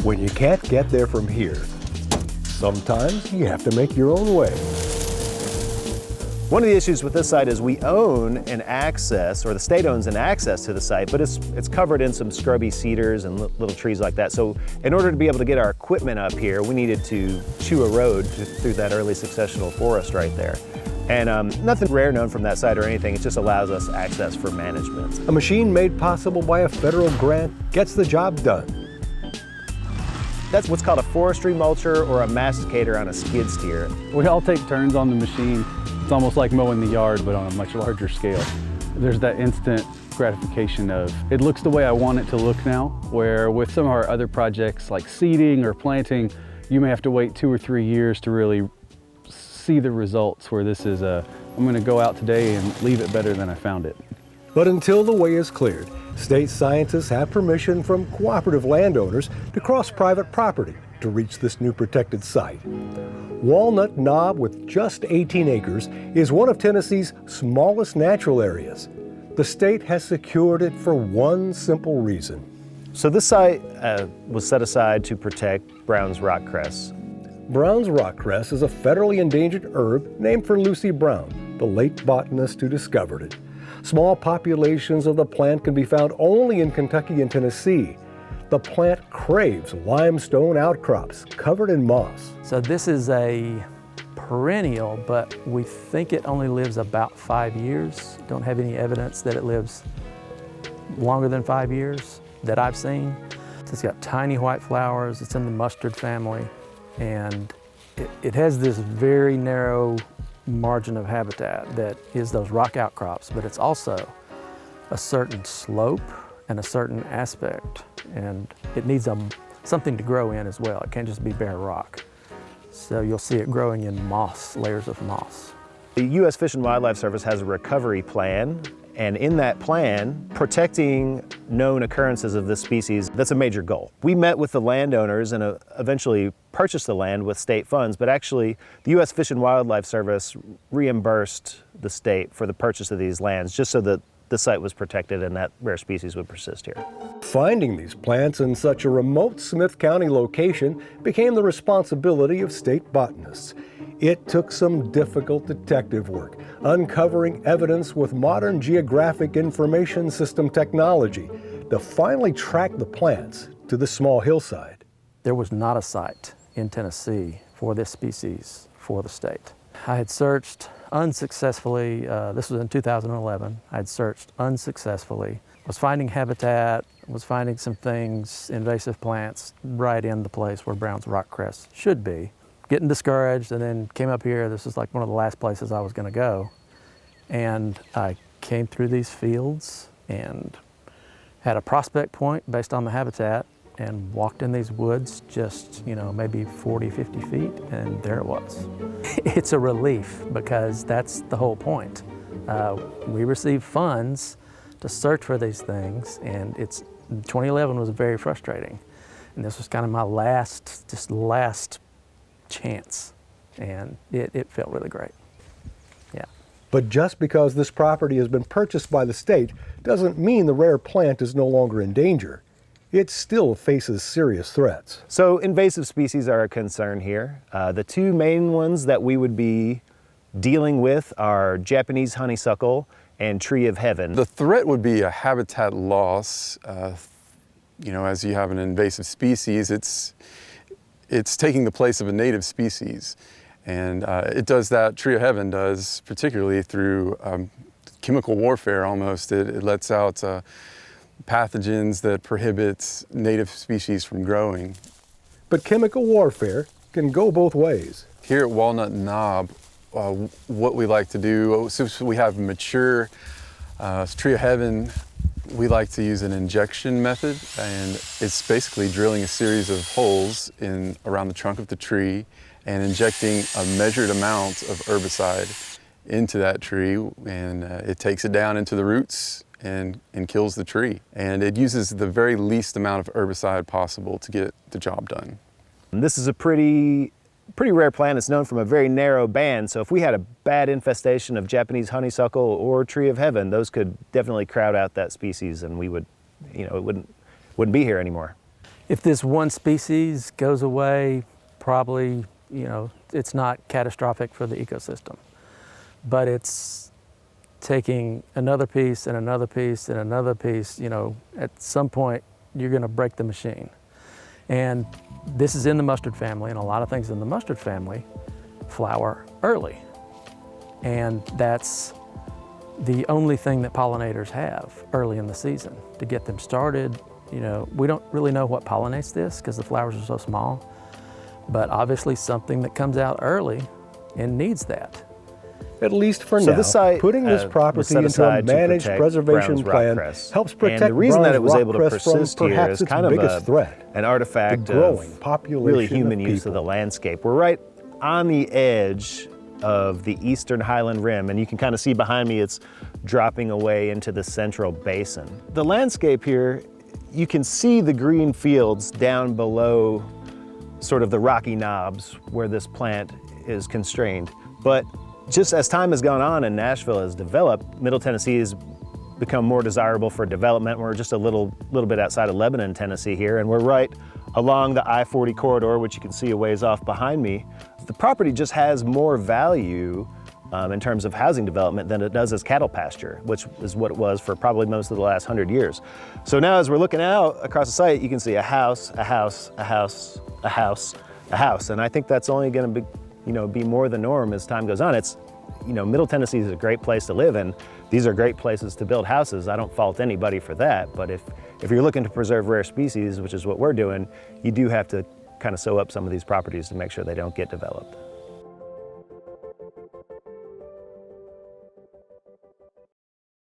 When you can't get there from here, sometimes you have to make your own way. One of the issues with this site is we own an access, or the state owns an access to the site, but it's covered in some scrubby cedars and little trees like that. So in order to be able to get our equipment up here, we needed to chew a road through that early successional forest right there. And nothing rare known from that site or anything, it just allows us access for management. A machine made possible by a federal grant gets the job done. That's what's called a forestry mulcher or a masticator on a skid steer. We all take turns on the machine. It's almost like mowing the yard, but on a much larger scale. There's that instant gratification of, it looks the way I want it to look now, where with some of our other projects like seeding or planting, you may have to wait 2 or 3 years to really see the results, where this is I'm gonna go out today and leave it better than I found it. But until the way is cleared, state scientists have permission from cooperative landowners to cross private property to reach this new protected site. Walnut Knob, with just 18 acres, is one of Tennessee's smallest natural areas. The state has secured it for one simple reason. So this site was set aside to protect Brown's rockcress. Brown's rockcress is a federally endangered herb named for Lucy Brown, the late botanist who discovered it. Small populations of the plant can be found only in Kentucky and Tennessee. The plant craves limestone outcrops covered in moss. So this is a perennial, but we think it only lives about 5 years. Don't have any evidence that it lives longer than 5 years that I've seen. It's got tiny white flowers, it's in the mustard family, and it has this very narrow margin of habitat that is those rock outcrops, but it's also a certain slope and a certain aspect, and it needs something to grow in as well. It can't just be bare rock. So you'll see it growing in moss, layers of moss. The U.S. Fish and Wildlife Service has a recovery plan, and in that plan, protecting known occurrences of this species, that's a major goal. We met with the landowners and eventually purchased the land with state funds, but actually the U.S. Fish and Wildlife Service reimbursed the state for the purchase of these lands just so that the site was protected and that rare species would persist here. Finding these plants in such a remote Smith County location became the responsibility of state botanists. It took some difficult detective work, uncovering evidence with modern geographic information system technology to finally track the plants to the small hillside. There was not a site in Tennessee for this species for the state. I had searched unsuccessfully, this was in 2011, I'd searched unsuccessfully, was finding habitat, was finding some things, invasive plants, right in the place where Brown's rockcress should be. Getting discouraged, and then came up here. This is like one of the last places I was gonna go. And I came through these fields and had a prospect point based on the habitat, and walked in these woods just, maybe 40, 50 feet, and there it was. It's a relief, because that's the whole point. We received funds to search for these things, and 2011 was very frustrating. And this was kind of my last chance, and it felt really great. Yeah. But just because this property has been purchased by the state doesn't mean the rare plant is no longer in danger. It still faces serious threats. So invasive species are a concern here. The two main ones that we would be dealing with are Japanese honeysuckle and tree of heaven. The threat would be a habitat loss. As you have an invasive species, it's taking the place of a native species. And it does that, tree of heaven does, particularly through chemical warfare almost. It lets out pathogens that prohibit native species from growing. But chemical warfare can go both ways. Here at Walnut Knob, what we like to do, since we have mature tree of heaven, we like to use an injection method, and it's basically drilling a series of holes around the trunk of the tree and injecting a measured amount of herbicide into that tree, and it takes it down into the roots and kills the tree. And it uses the very least amount of herbicide possible to get the job done. And this is a pretty pretty rare plant. It's known from a very narrow band, so if we had a bad infestation of Japanese honeysuckle or tree of heaven, those could definitely crowd out that species, and we would, it wouldn't be here anymore. If this one species goes away, probably, it's not catastrophic for the ecosystem, but it's taking another piece and another piece and another piece. At some point you're going to break the machine. And this is in the mustard family, and a lot of things in the mustard family flower early. And that's the only thing that pollinators have early in the season to get them started. We don't really know what pollinates this because the flowers are so small, but obviously something that comes out early and needs that. At least for So now, this site, putting this was property set into a aside to managed protect preservation Brown's plan rockcress. helps And protect the reason that it was Brown's able to rockcress persist from here perhaps is its kind of biggest threat, an artifact the growing of population really of human use of the people. landscape. We're right on the edge of the eastern highland rim, and you can kind of see behind me it's dropping away into the central basin. The landscape here, you can see the green fields down below sort of the rocky knobs where this plant is constrained. But just as time has gone on and Nashville has developed, Middle Tennessee has become more desirable for development. We're just a little bit outside of Lebanon, Tennessee here, and we're right along the I-40 corridor, which you can see a ways off behind me. The property just has more value in terms of housing development than it does as cattle pasture, which is what it was for probably most of the last 100 years. So now as we're looking out across the site, you can see a house, a house, a house, a house, a house. And I think that's only gonna be more the norm as time goes on. It's, Middle Tennessee is a great place to live, and these are great places to build houses. I don't fault anybody for that, but if you're looking to preserve rare species, which is what we're doing, you do have to kind of sew up some of these properties to make sure they don't get developed.